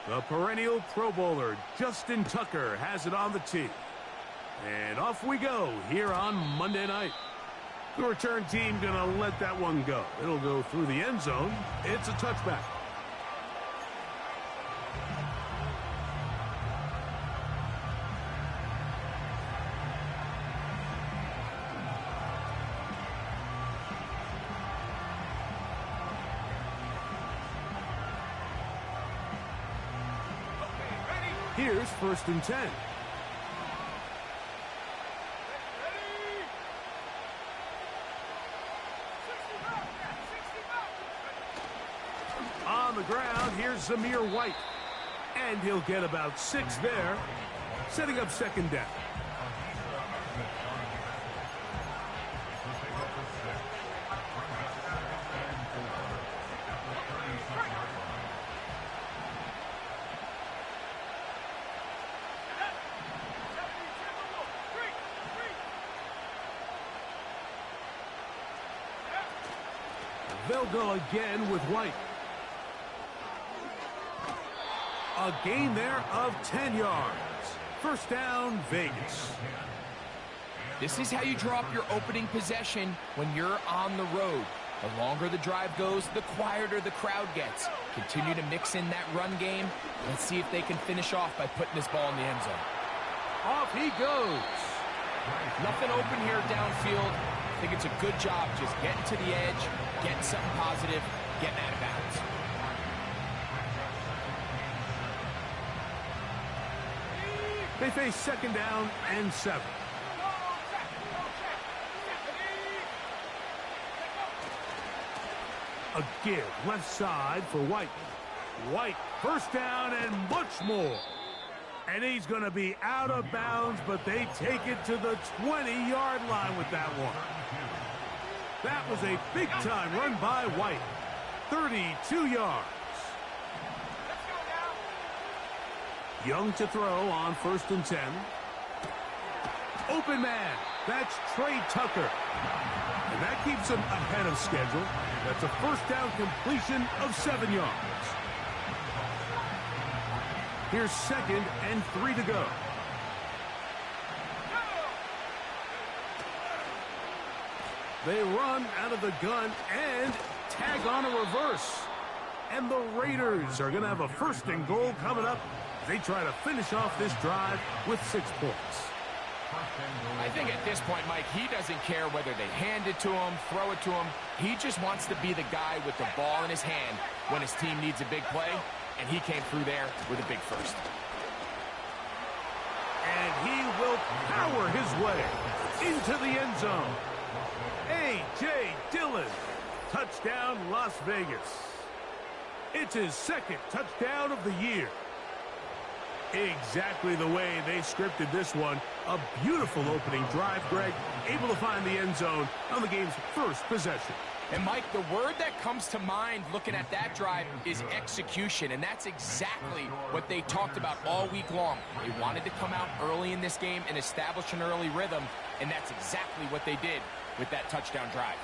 The perennial Pro Bowler, Justin Tucker, has it on the tee. And off we go here on Monday night. The return team going to let that one go. It'll go through the end zone. It's a touchback. Here's 1st and 10. On the ground, here's Zamir White. And he'll get about 6 there, setting up 2nd down. They'll go again with White. A gain there of 10 yards. 1st down, Vegas. This is how you draw up your opening possession when you're on the road. The longer the drive goes, the quieter the crowd gets. Continue to mix in that run game. Let's see if they can finish off by putting this ball in the end zone. Off he goes. Nothing open here downfield. I think it's a good job just getting to the edge, getting something positive, getting out of bounds. They face 2nd down and 7. A give left side for White. White, 1st down and much more. And he's going to be out of bounds, but they take it to the 20-yard line with that one. That was a big-time run by White. 32 yards. Young to throw on 1st and 10. Open man. That's Trey Tucker. And that keeps him ahead of schedule. That's a 1st down completion of 7 yards. Here's 2nd and 3 to go. They run out of the gun and tag on a reverse. And the Raiders are going to have a 1st and goal coming up. They try to finish off this drive with 6 points. I think at this point, Mike, he doesn't care whether they hand it to him, throw it to him. He just wants to be the guy with the ball in his hand when his team needs a big play, and he came through there with a big 1st. And he will power his way into the end zone. A.J. Dillon, touchdown Las Vegas. It's his 2nd touchdown of the year. Exactly the way they scripted this one. A beautiful opening drive, Greg. Able to find the end zone on the game's 1st possession. And, Mike, the word that comes to mind looking at that drive is execution, and that's exactly what they talked about all week long. They wanted to come out early in this game and establish an early rhythm, and that's exactly what they did with that touchdown drive.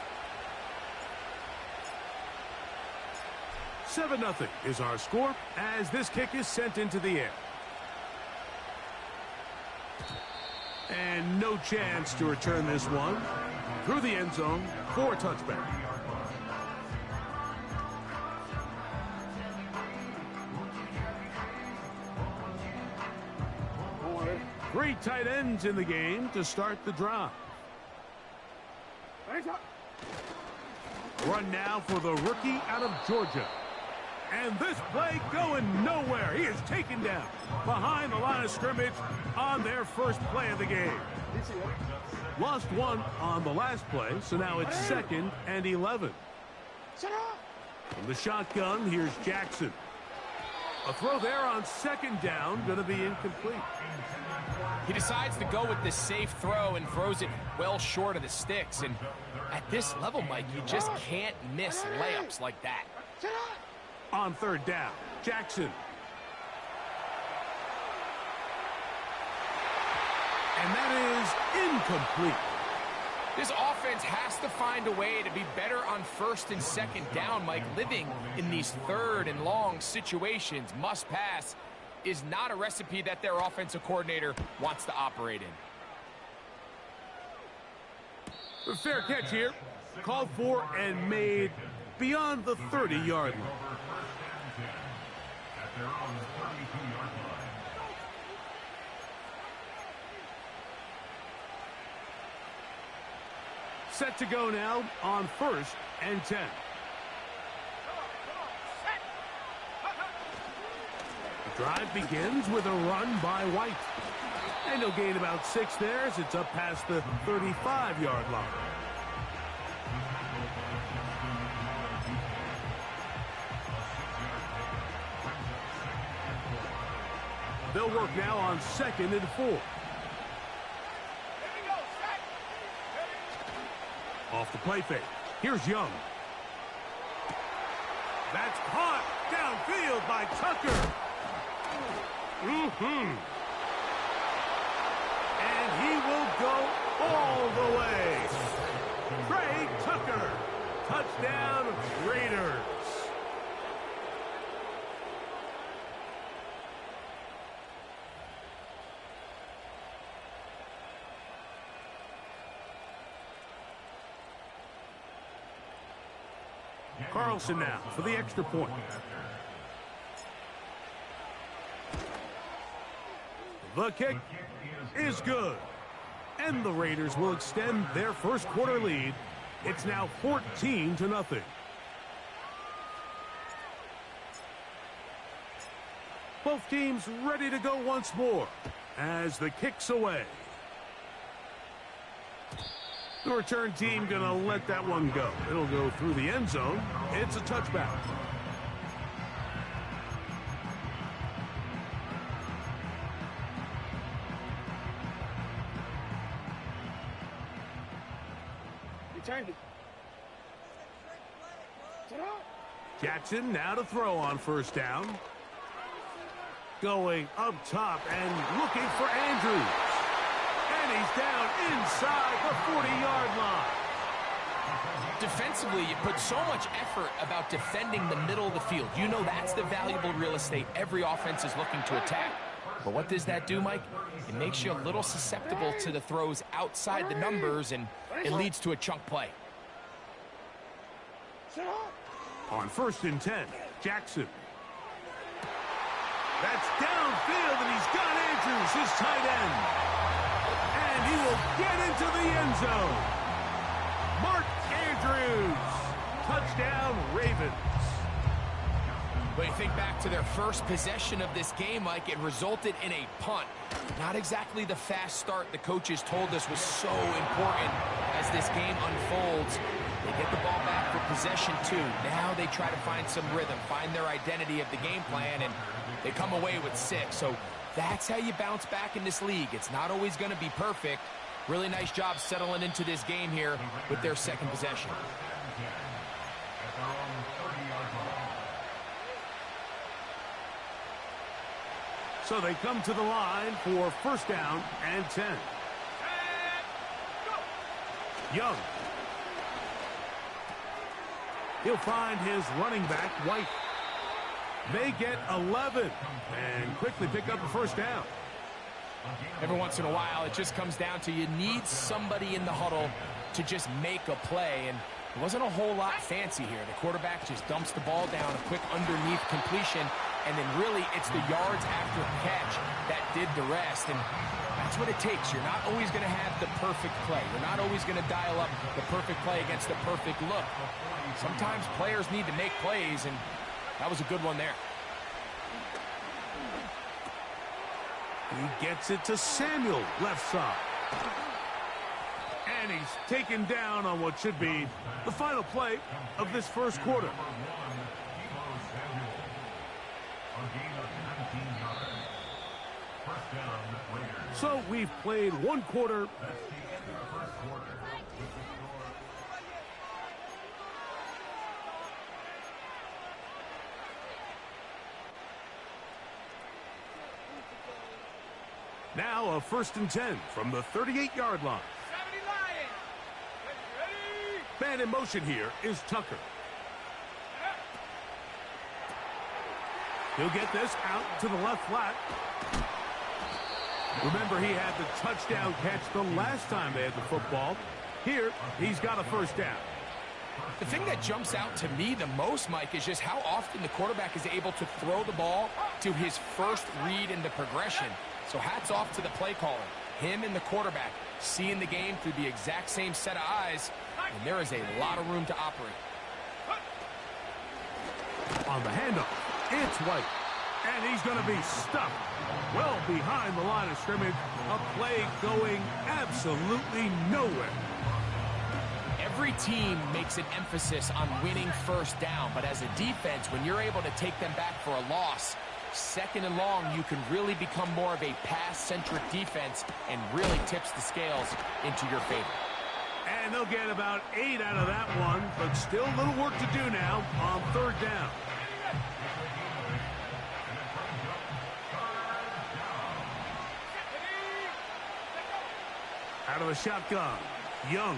7-0 is our score as this kick is sent into the air. And no chance to return this one through the end zone for a touchback. Three tight ends in the game to start the drive. Run now for the rookie out of Georgia. And this play going nowhere. He is taken down behind the line of scrimmage on their 1st play of the game. Lost 1 on the last play, so now it's 2nd and 11. From the shotgun, here's Jackson. A throw there on 2nd down, going to be incomplete. He decides to go with the safe throw and throws it well short of the sticks. And at this level, Mike, you just can't miss layups like that. On 3rd down, Jackson. And that is incomplete. This offense has to find a way to be better on first and second down, Mike. Living in these third and long situations, must pass, is not a recipe that their offensive coordinator wants to operate in. A fair catch here. Called for and made beyond the 30-yard line. Set to go now on 1st and 10. The drive begins with a run by White. And he'll gain about 6 there as it's up past the 35-yard line. They'll work now on 2nd and 4. Off the play fake. Here's Young. That's caught downfield by Tucker. And he will go all the way. Trey Tucker. Touchdown, Raiders. Carlson now for the extra point. The kick is good. And the Raiders will extend their first quarter lead. It's now 14-0. Both teams ready to go once more as the kick's away. The return team going to let that one go. It'll go through the end zone. It's a touchback. Returned it. Jackson now to throw on 1st down. Going up top and looking for Andrews. And he's down inside the 40-yard line. Defensively, you put so much effort about defending the middle of the field. You know that's the valuable real estate every offense is looking to attack. But what does that do, Mike? It makes you a little susceptible to the throws outside the numbers, and it leads to a chunk play. On 1st and 10, Jackson. That's downfield, and he's got Andrews, his tight end. And he will get into the end zone. Mark Andrews. Touchdown, Ravens. But you think back to their first possession of this game, Mike, it resulted in a punt. Not exactly the fast start the coaches told us was so important as this game unfolds. They get the ball back for possession 2. Now they try to find some rhythm, find their identity of the game plan, and they come away with 6. So that's how you bounce back in this league. It's not always going to be perfect. Really nice job settling into this game here with their second possession. So they come to the line for 1st down and 10. Young. He'll find his running back, White. They get 11 and quickly pick up a 1st down. Every once in a while, it just comes down to you need somebody in the huddle to just make a play, and it wasn't a whole lot fancy here. The quarterback just dumps the ball down, a quick underneath completion, and then really it's the yards after the catch that did the rest, and that's what it takes. You're not always going to have the perfect play. You're not always going to dial up the perfect play against the perfect look. Sometimes players need to make plays, and that was a good one there. He gets it to Samuel, left side. And he's taken down on what should be the final play of this first quarter. So we've played one quarter. Now a 1st and 10 from the 38-yard line. And in motion here is Tucker. He'll get this out to the left flat. Remember, he had the touchdown catch the last time they had the football. Here, he's got a first down. The thing that jumps out to me the most, Mike, is just how often the quarterback is able to throw the ball to his first read in the progression. So hats off to the play caller. Him and the quarterback seeing the game through the exact same set of eyes, and there is a lot of room to operate. On the handoff, it's White. And he's going to be stuck well behind the line of scrimmage. A play going absolutely nowhere. Every team makes an emphasis on winning first down, but as a defense, when you're able to take them back for a loss, second and long, you can really become more of a pass-centric defense and really tips the scales into your favor. And they'll get about 8 out of that one, but still a little work to do now on third down. Out of the shotgun, Young.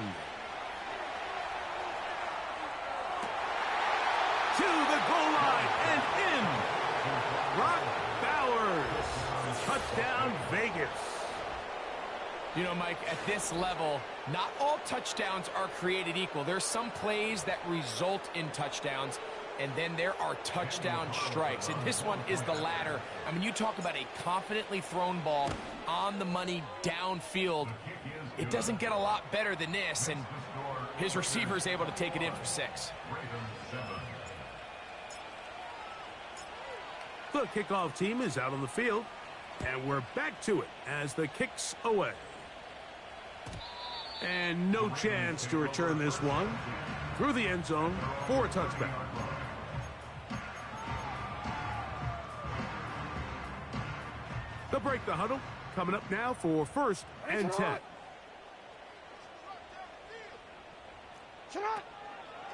To the goal line and in. Brock Bowers. Touchdown, Vegas. You know, Mike, at this level, not all touchdowns are created equal. There's some plays that result in touchdowns, and then there are touchdown strikes. And this one is the latter. I mean, you talk about a confidently thrown ball on the money downfield. It doesn't get a lot better than this, and his receiver is able to take it in for 6. The kickoff team is out on the field, and we're back to it as the kick's away. And no chance to return this one through the end zone for a touchback. They'll break the huddle. Coming up now for 1st and 10.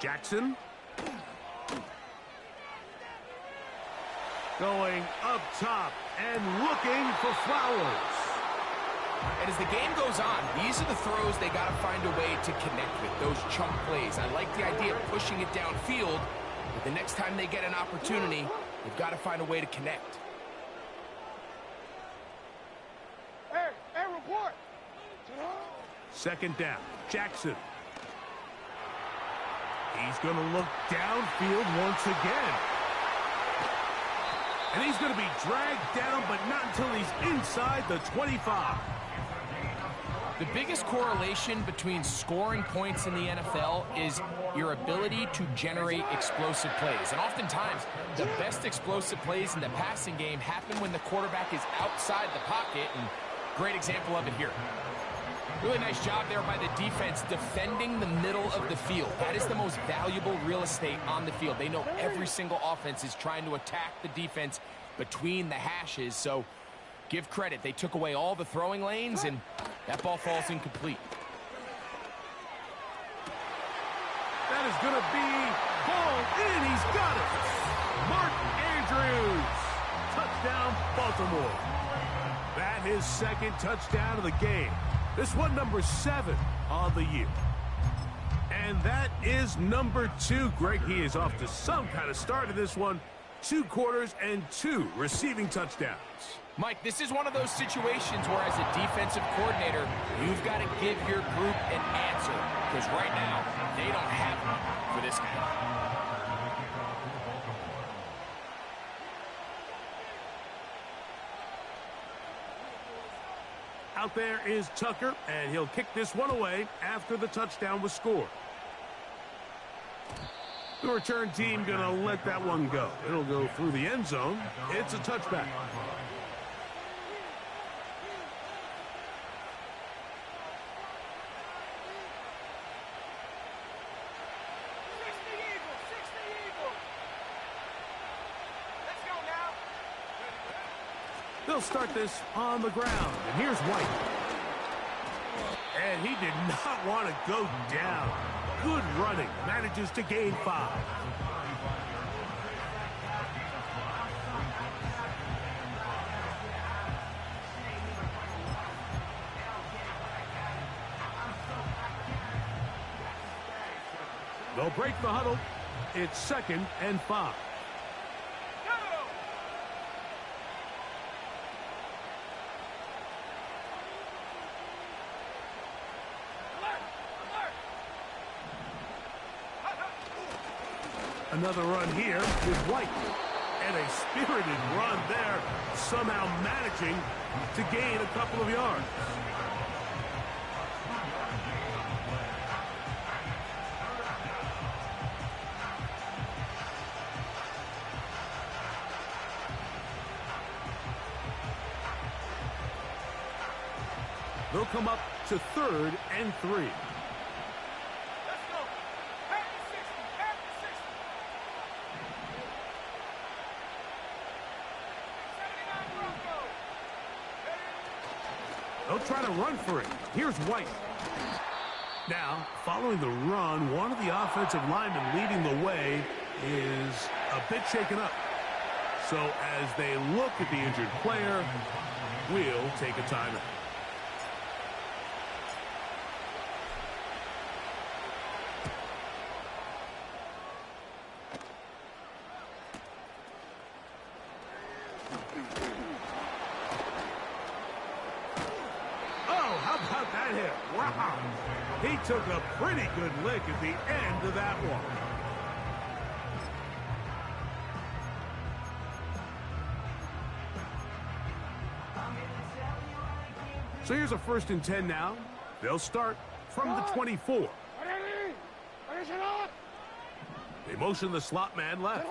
Jackson. Going up top and looking for Flowers. And as the game goes on, these are the throws they got to find a way to connect with, those chunk plays. I like the idea of pushing it downfield, but the next time they get an opportunity, they've got to find a way to connect. Hey, report. Second down, Jackson. He's going to look downfield once again. And he's going to be dragged down, but not until he's inside the 25. The biggest correlation between scoring points in the NFL is your ability to generate explosive plays. And oftentimes, the best explosive plays in the passing game happen when the quarterback is outside the pocket. And great example of it here. Really nice job there by the defense defending the middle of the field. That is the most valuable real estate on the field. They know every single offense is trying to attack the defense between the hashes. So give credit. They took away all the throwing lanes, and that ball falls incomplete. That is going to be ball in. He's got it. Mark Andrews. Touchdown, Baltimore. That is second touchdown of the game. This one number 7 on the year. And that is number 2. Greg, he is off to some kind of start in this one. 2 quarters and 2 receiving touchdowns. Mike, this is one of those situations where as a defensive coordinator, you've got to give your group an answer. Because right now, they don't have one for this guy. Out there is Tucker, and he'll kick this one away after the touchdown was scored. The return team going to let that one go. It'll go through the end zone. It's a touchback. They'll start this on the ground. And here's White. And he did not want to go down. Good running. Manages to gain 5. break the huddle. It's 2nd and 5. Another run here with White. And a spirited run there, somehow managing to gain a couple of yards. They'll come up to 3rd and 3. They'll try to run for it. Here's White. Now, following the run, one of the offensive linemen leading the way is a bit shaken up. So as they look at the injured player, we'll take a timeout. Wow, he took a pretty good lick at the end of that one. So here's a 1st and 10 now. They'll start from the 24. They motion the slot man left.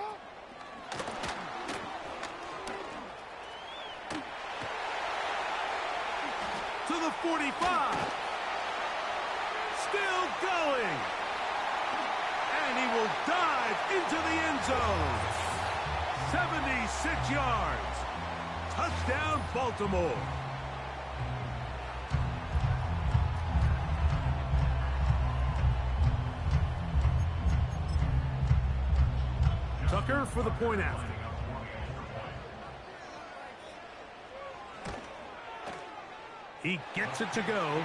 To the 45. Still going. And he will dive into the end zone. 76 yards. Touchdown, Baltimore. Tucker for the point after. He gets it to go,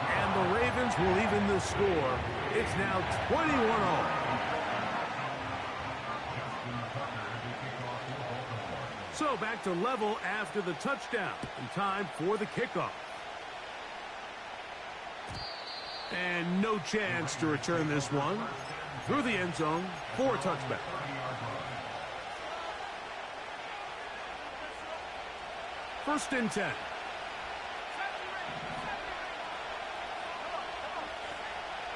and the Ravens will even the score. It's now 21-all. So back to level after the touchdown, and time for the kickoff. And no chance to return this one through the end zone for a touchback. First and 10.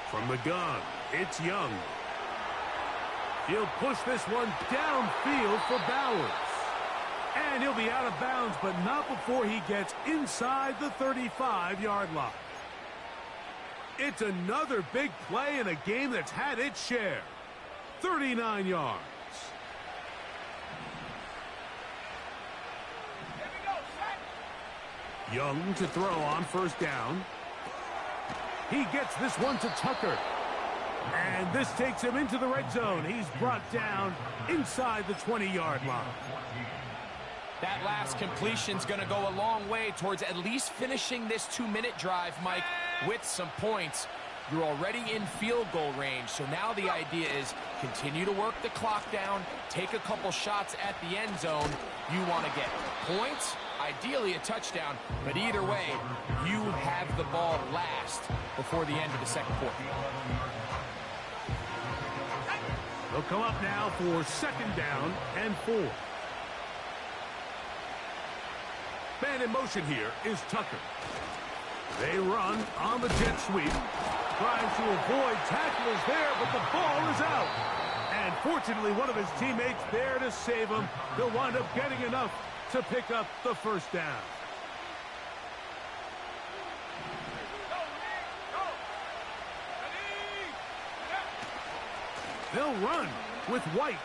From the gun, it's Young. He'll push this one downfield for Bowers. And he'll be out of bounds, but not before he gets inside the 35-yard line. It's another big play in a game that's had its share. 39 yards. Young to throw on first down. He gets this one to Tucker. And this takes him into the red zone. He's brought down inside the 20-yard line. That last completion's going to go a long way towards at least finishing this 2-minute drive, Mike, with some points. You're already in field goal range, so now the idea is continue to work the clock down, take a couple shots at the end zone. You want to get points, ideally a touchdown, but either way, you have the ball last before the end of the second quarter. They'll come up now for second down and 4. Man in motion here is Tucker. They run on the jet sweep. Trying to avoid tacklers there, but the ball is out. And fortunately, one of his teammates there to save him. He'll wind up getting enough to pick up the first down. They'll run with White.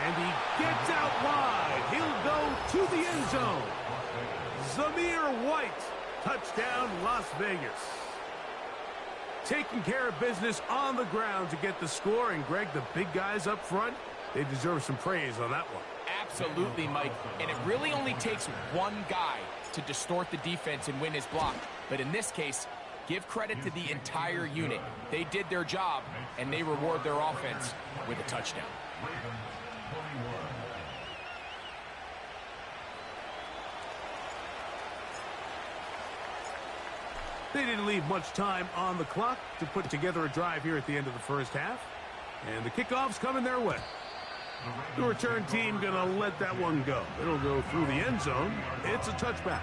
And he gets out wide. He'll go to the end zone. Zamir White. Touchdown, Las Vegas. Taking care of business on the ground to get the score. And, Greg, the big guys up front, they deserve some praise on that one. Absolutely, Mike. And it really only takes one guy to distort the defense and win his block. But in this case, Give credit to the entire unit. They did their job, and they reward their offense with a touchdown. They didn't leave much time on the clock to put together a drive here at the end of the first half. And the kickoff's coming their way. The return team going to let that one go. It'll go through the end zone. It's a touchback.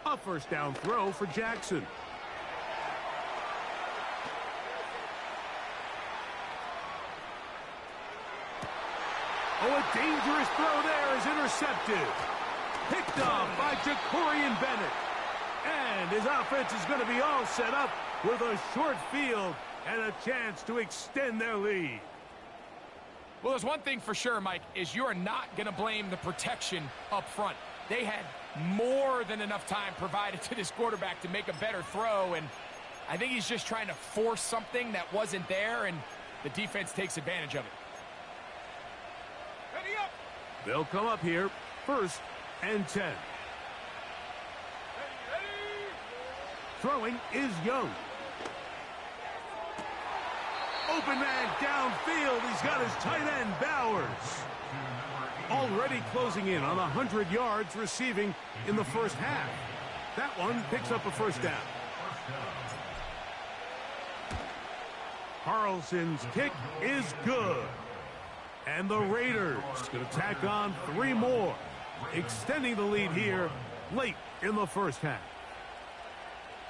A first down throw for Jackson. Oh, a dangerous throw there is intercepted. Picked off by Jacorian Bennett. And his offense is going to be all set up with a short field and a chance to extend their lead. Well, there's one thing for sure, Mike, is you're not going to blame the protection up front. They had more than enough time provided to this quarterback to make a better throw, and I think he's just trying to force something that wasn't there, and the defense takes advantage of it. They'll come up here, 1st and 10. Throwing is Young. Open man downfield. He's got his tight end, Bowers. Already closing in on 100 yards receiving in the first half. That one picks up a first down. Carlson's kick is good. And the Raiders going to tack on 3 more, extending the lead here late in the first half.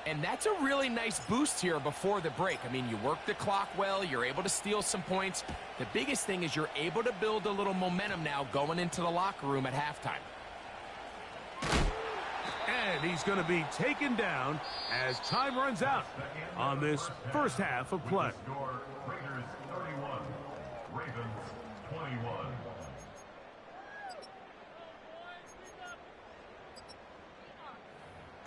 And that's a really nice boost here before the break. I mean, you work the clock well, you're able to steal some points. The biggest thing is you're able to build a little momentum now going into the locker room at halftime. And he's going to be taken down as time runs out on this first half of play. Raiders 31, Ravens 21.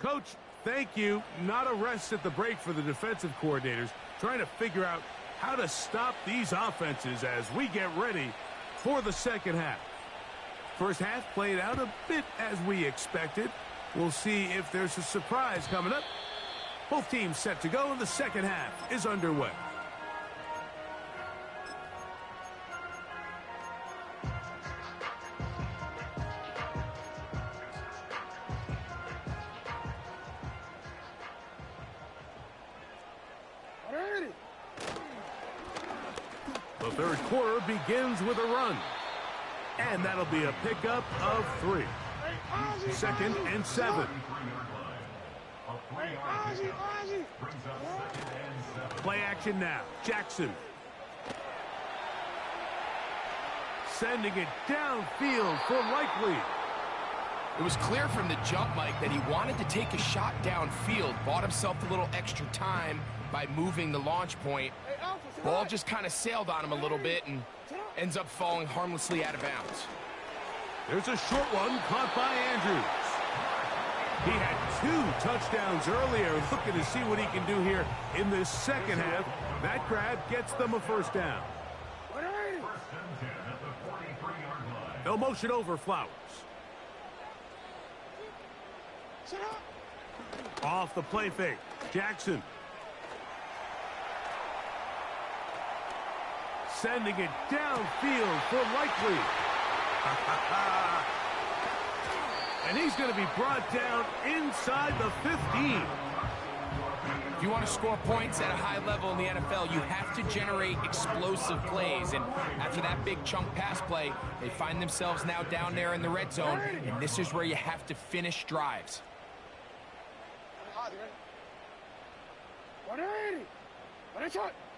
Coach, thank you. Not a rest at the break for the defensive coordinators, trying to figure out how to stop these offenses as we get ready for the second half. First half played out a bit as we expected. We'll see if there's a surprise coming up. Both teams set to go, and the second half is underway. The third quarter begins with a run. And that'll be a pickup of 3. 2nd and 7. Play action now. Jackson. Sending it downfield for Likely. It was clear from the jump, Mike, that he wanted to take a shot downfield, bought himself a little extra time by moving the launch point. Ball just kind of sailed on him a little bit and ends up falling harmlessly out of bounds. There's a short one caught by Andrews. He had 2 touchdowns earlier, looking to see what he can do here in this second half. That grab gets them a first down. They'll motion over Flowers. Off the play fake, Jackson. Sending it downfield for Likely. And he's going to be brought down inside the 15. If you want to score points at a high level in the NFL, you have to generate explosive plays. And after that big chunk pass play, they find themselves now down there in the red zone. And this is where you have to finish drives.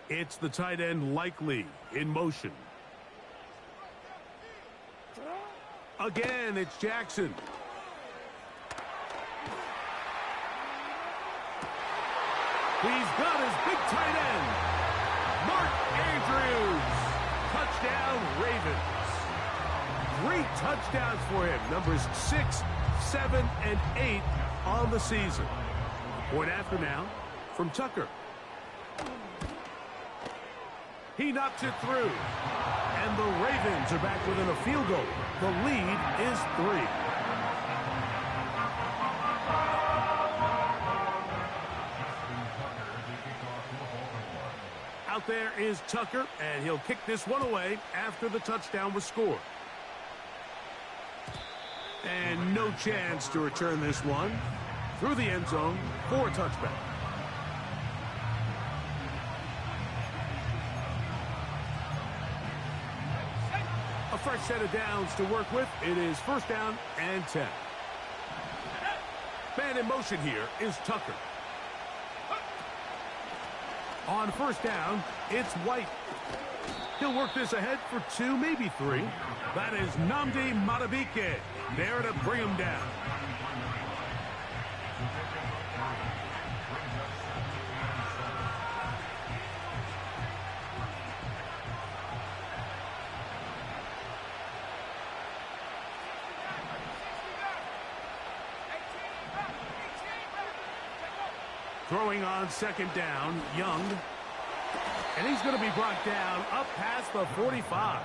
It's the tight end Likely in motion. Again, it's Jackson. He's got his big tight end, Mark Andrews. Touchdown, Ravens. 3 touchdowns for him. Numbers 6, 7, and 8 on the season. Point after now from Tucker. He knocks it through. And the Ravens are back within a field goal. The lead is 3. Out there is Tucker, and he'll kick this one away after the touchdown was scored. And no chance to return this one through the end zone for a touchback. A fresh set of downs to work with. It is 1st down and 10. Man in motion here is Tucker. On 1st down, it's White. He'll work this ahead for 2, maybe 3. That is Nnamdi Madubuike there to bring him down. Throwing on 2nd down, Young. And he's going to be brought down up past the 45.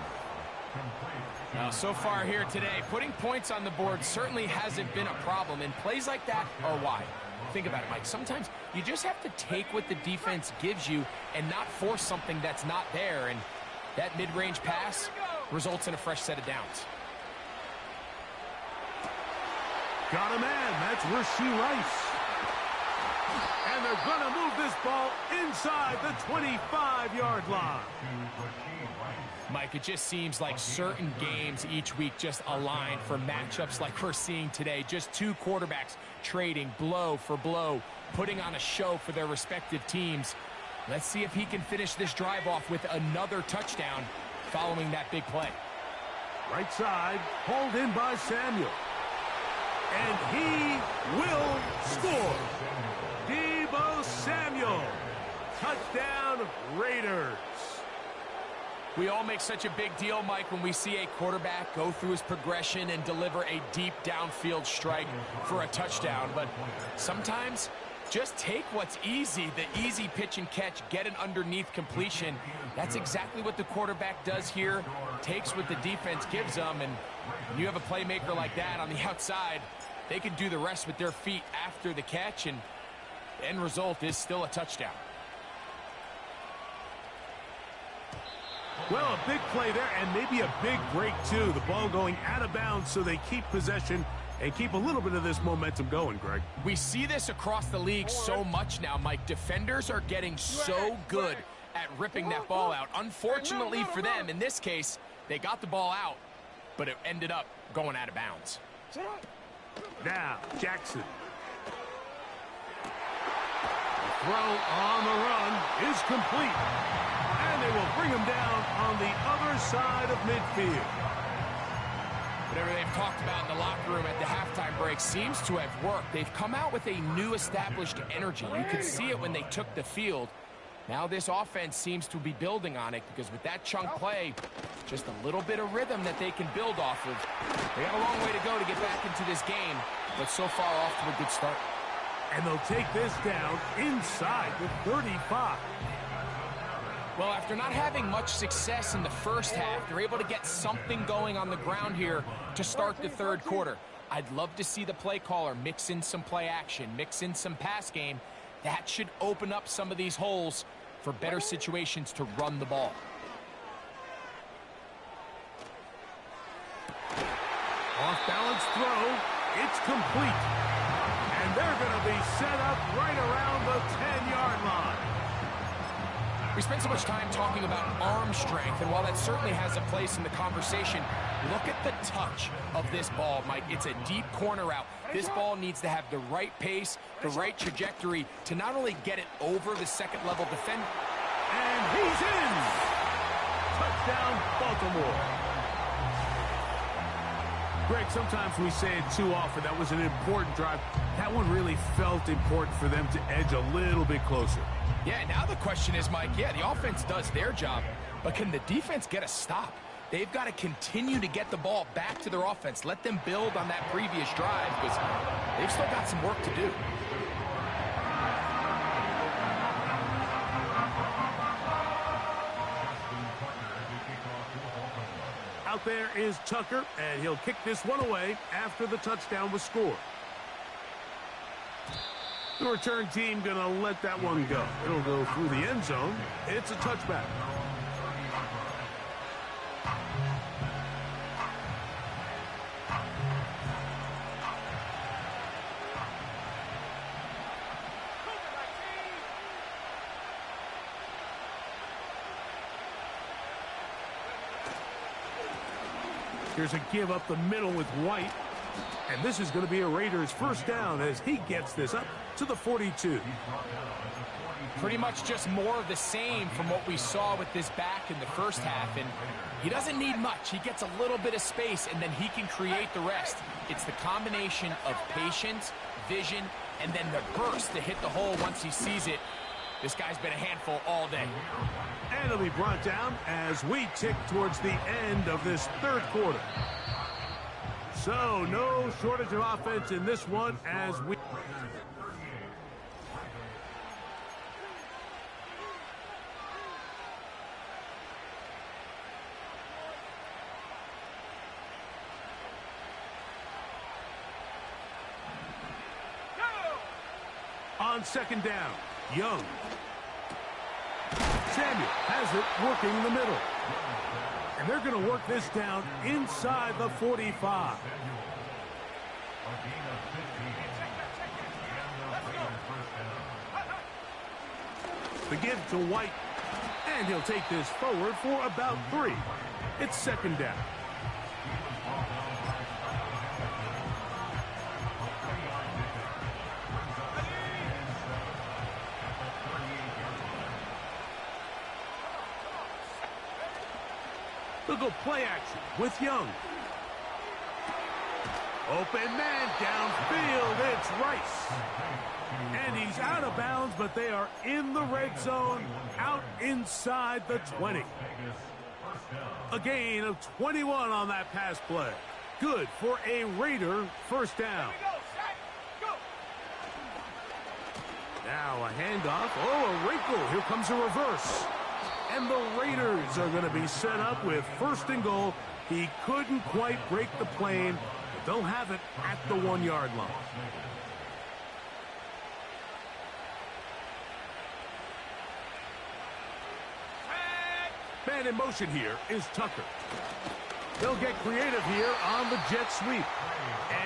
Now, so far here today, putting points on the board certainly hasn't been a problem, and plays like that are why. Think about it, Mike. Sometimes you just have to take what the defense gives you and not force something that's not there, and that mid-range pass results in a fresh set of downs. Got a man. That's Rashee Rice. And they're going to move this ball inside the 25-yard line. Mike, it just seems like certain games each week just align for matchups like we're seeing today. Just 2 quarterbacks trading blow for blow, putting on a show for their respective teams. Let's see if he can finish this drive off with another touchdown following that big play. Right side, hauled in by Samuel. And he will score. Deebo Samuel. Touchdown, Raiders. We all make such a big deal, Mike, when we see a quarterback go through his progression and deliver a deep downfield strike for a touchdown. But sometimes just take what's easy, the easy pitch and catch, get an underneath completion. That's exactly what the quarterback does here. Takes what the defense gives them, and when you have a playmaker like that on the outside, they can do the rest with their feet after the catch, and the end result is still a touchdown. Well, a big play there, and maybe a big break, too. The ball going out of bounds, so they keep possession and keep a little bit of this momentum going, Greg. We see this across the league so much now, Mike. Defenders are getting so good at ripping that ball out. Unfortunately for them, in this case, they got the ball out, but it ended up going out of bounds. Now, Jackson. The throw on the run is complete. And they will bring him down on the other side of midfield. Whatever they've talked about in the locker room at the halftime break seems to have worked. They've come out with a new established energy. You could see it when they took the field. Now this offense seems to be building on it, because with that chunk play, just a little bit of rhythm that they can build off of. They got a long way to go to get back into this game, but so far off to a good start. And they'll take this down inside the 35. Well, after not having much success in the first half, they're able to get something going on the ground here to start the third quarter. I'd love to see the play caller mix in some play action, mix in some pass game. That should open up some of these holes for better situations to run the ball. Off-balance throw. It's complete. And they're going to be set up right around the 10-yard line. We spent so much time talking about arm strength, and while that certainly has a place in the conversation, look at the touch of this ball, Mike. It's a deep corner route. This ball needs to have the right pace, the right trajectory to not only get it over the second-level defender. And he's in! Touchdown, Baltimore. Greg, sometimes we say it too often. That was an important drive. That one really felt important for them to edge a little bit closer. Yeah, now the question is, Mike, yeah, the offense does their job, but can the defense get a stop? They've got to continue to get the ball back to their offense. Let them build on that previous drive, because they've still got some work to do. Out there is Tucker, and he'll kick this one away after the touchdown was scored. The return team going to let that one go. It'll go through the end zone. It's a touchback. Here's a give up the middle with White. And this is going to be a Raiders first down as he gets this up to the 42. Pretty much just more of the same from what we saw with this back in the first half. And he doesn't need much. He gets a little bit of space, and then he can create the rest. It's the combination of patience, vision, and then the burst to hit the hole once he sees it. This guy's been a handful all day. And it'll be brought down as we tick towards the end of this third quarter. So, no shortage of offense in this one as we... On second down, Young. Samuel has it working in the middle. And they're going to work this down inside the 45. The give to White. And he'll take this forward for about 3. It's second down. They'll go play action with Young. Open man downfield. It's Rice. And he's out of bounds, but they are in the red zone, out inside the 20. A gain of 21 on that pass play. Good for a Raider first down. Now a handoff. Oh, a wrinkle. Here comes a reverse. And the Raiders are going to be set up with first and goal. He couldn't quite break the plane, but they'll have it at the 1-yard line. Man in motion here is Tucker. They'll get creative here on the jet sweep.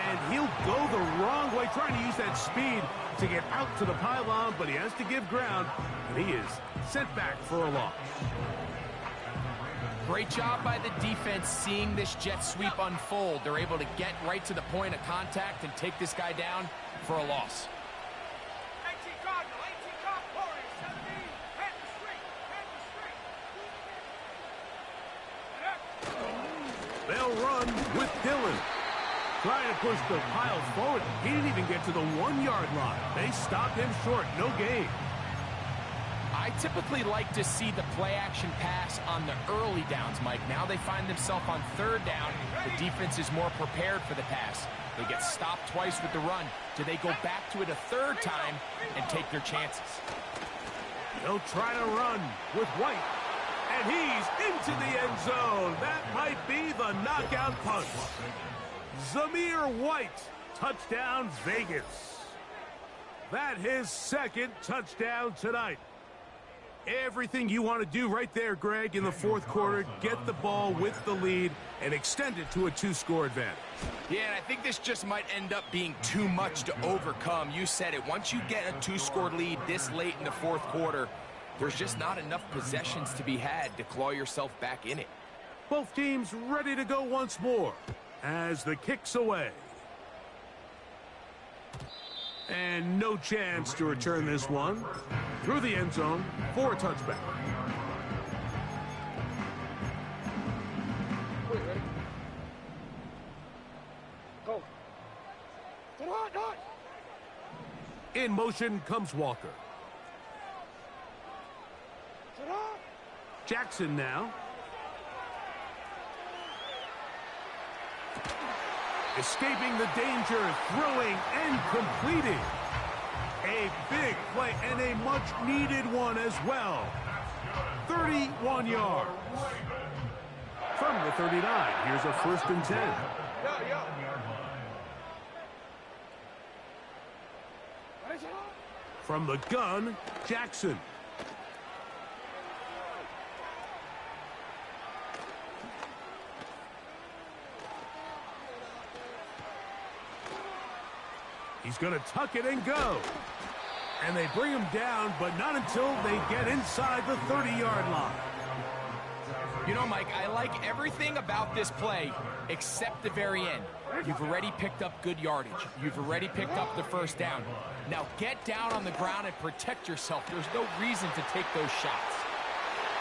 And he'll go the wrong way, trying to use that speed to get out to the pylon, but he has to give ground, and he is sent back for a loss. Great job by the defense seeing this jet sweep unfold. They're able to get right to the point of contact and take this guy down for a loss. They'll run with Dillon. Trying to push the pile forward. He didn't even get to the 1-yard line. They stopped him short. No gain. I typically like to see the play-action pass on the early downs, Mike. Now they find themselves on third down. The defense is more prepared for the pass. They get stopped twice with the run. Do they go back to it a third time and take their chances? He'll try to run with White. And he's into the end zone. That might be the knockout punch. Zamir White, touchdown Vegas. That his second touchdown tonight. Everything you want to do right there, Greg, in the fourth quarter. Get the ball with the lead and extend it to a 2-score advantage. Yeah, and I think this just might end up being too much to overcome. You said it. Once you get a 2-score lead this late in the fourth quarter, there's just not enough possessions to be had to claw yourself back in it. Both teams ready to go once more as the kick's away. And no chance to return this one through the end zone for a touchback. Go. In motion comes Walker. Jackson now. Escaping the danger, throwing and completing. A big play and a much-needed one as well. 31 yards. From the 39, here's a 1st and 10. Yo. From the gun, Jackson. He's going to tuck it and go. And they bring him down, but not until they get inside the 30-yard line. You know, Mike, I like everything about this play except the very end. You've already picked up good yardage. You've already picked up the 1st down. Now get down on the ground and protect yourself. There's no reason to take those shots.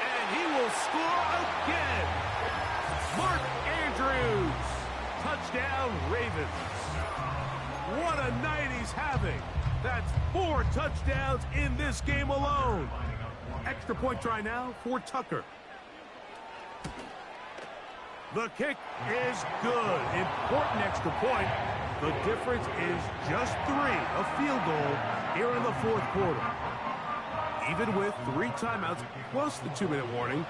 And he will score again. Mark Andrews. Touchdown, Ravens. What a night he's having. That's 4 touchdowns in this game alone. Extra point try now for Tucker. The kick is good. Important extra point. The difference is just 3, a field goal here in the 4th quarter. Even with 3 timeouts plus the 2-minute warning,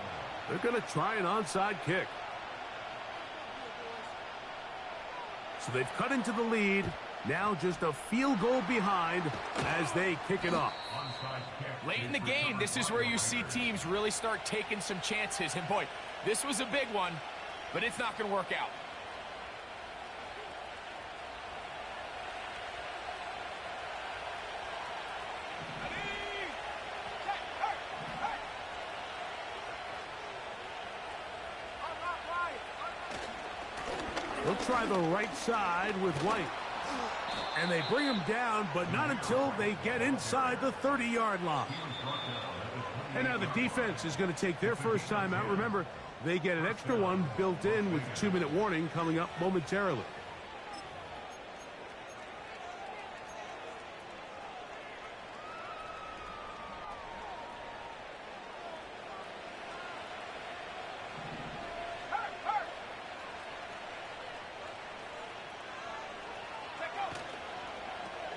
they're going to try an onside kick. So they've cut into the lead. Now just a field goal behind as they kick it off. Late in the game, this is where you see teams really start taking some chances. And boy, this was a big one, but it's not going to work out. They'll try the right side with White. And they bring him down, but not until they get inside the 30-yard line. And now the defense is going to take their first time out. Remember, they get an extra one built in with the 2-minute warning coming up momentarily.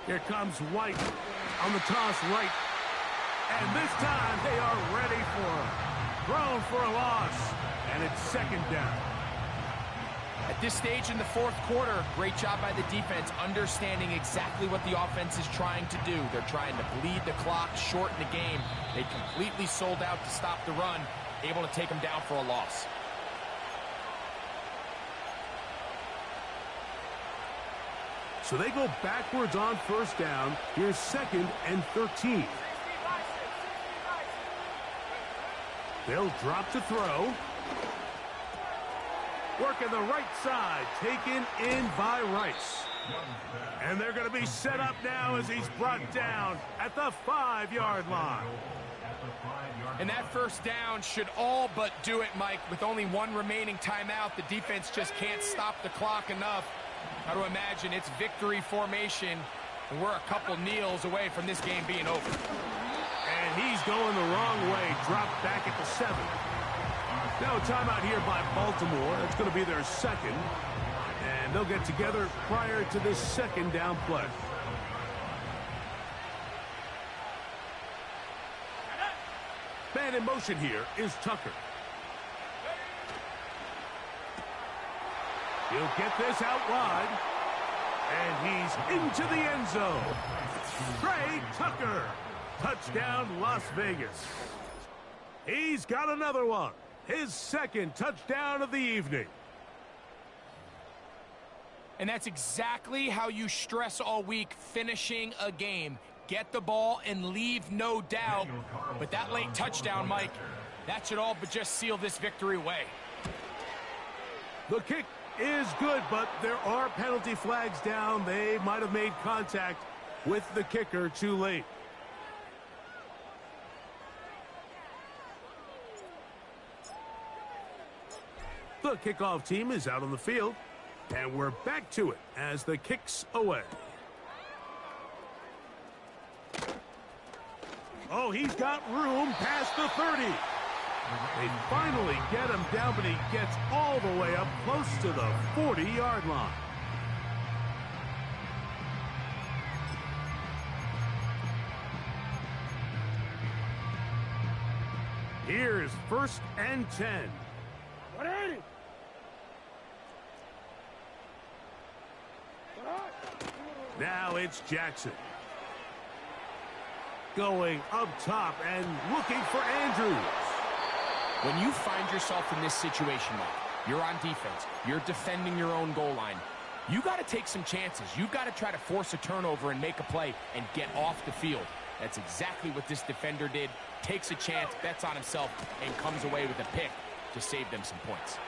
Here comes White on the toss right. And this time they are ready for him. Thrown for a loss. And it's 2nd down. At this stage in the 4th quarter, great job by the defense understanding exactly what the offense is trying to do. They're trying to bleed the clock, shorten the game. They completely sold out to stop the run, able to take them down for a loss. So they go backwards on 1st down. Here's 2nd and 13. They'll drop to throw. Working the right side, taken in by Rice. And they're going to be set up now as he's brought down at the 5-yard line. And that 1st down should all but do it, Mike. With only 1 remaining timeout, the defense just can't stop the clock enough. Got to imagine it's victory formation, and we're a couple kneels away from this game being over. And he's going the wrong way, dropped back at the 7. Now a timeout here by Baltimore. That's going to be their 2nd. And they'll get together prior to this 2nd down play. Man in motion here is Tucker. He'll get this out wide. And he's into the end zone. Trey Tucker. Touchdown, Las Vegas. He's got another one. His 2nd touchdown of the evening. And that's exactly how you stress all week, finishing a game. Get the ball and leave no doubt. But that late touchdown, Mike, that should all but just seal this victory away. The kick is good, but there are penalty flags down. They might have made contact with the kicker too late. The kickoff team is out on the field, and we're back to it as the kick's away. Oh, he's got room past the 30. They finally get him down, but he gets all the way up close to the 40-yard line. Here's 1st and 10. Now it's Jackson. Going up top and looking for Andrews. When you find yourself in this situation, Mike, you're on defense, you're defending your own goal line, you got to take some chances. You've got to try to force a turnover and make a play and get off the field. That's exactly what this defender did. Takes a chance, bets on himself, and comes away with a pick to save them some points.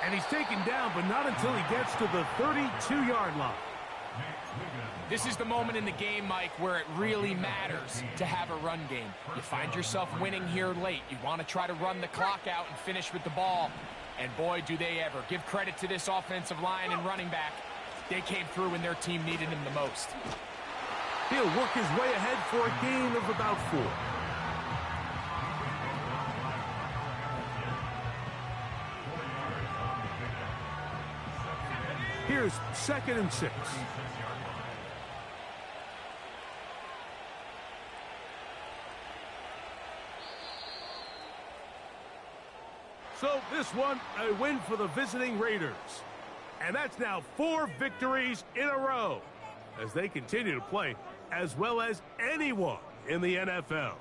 And he's taken down, but not until he gets to the 32-yard line. This is the moment in the game, Mike, where it really matters to have a run game. You find yourself winning here late. You want to try to run the clock out and finish with the ball. And boy, do they ever. Give credit to this offensive line and running back. They came through when their team needed him the most. He'll work his way ahead for a gain of about 4. Here's 2nd and 6. So this one, a win for the visiting Raiders. And that's now 4 victories in a row as they continue to play as well as anyone in the NFL.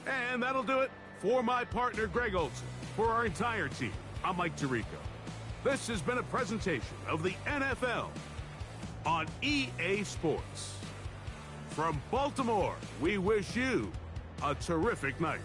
And that'll do it for my partner, Greg Olson. For our entire team, I'm Mike Tirico. This has been a presentation of the NFL on EA Sports. From Baltimore, we wish you a terrific night.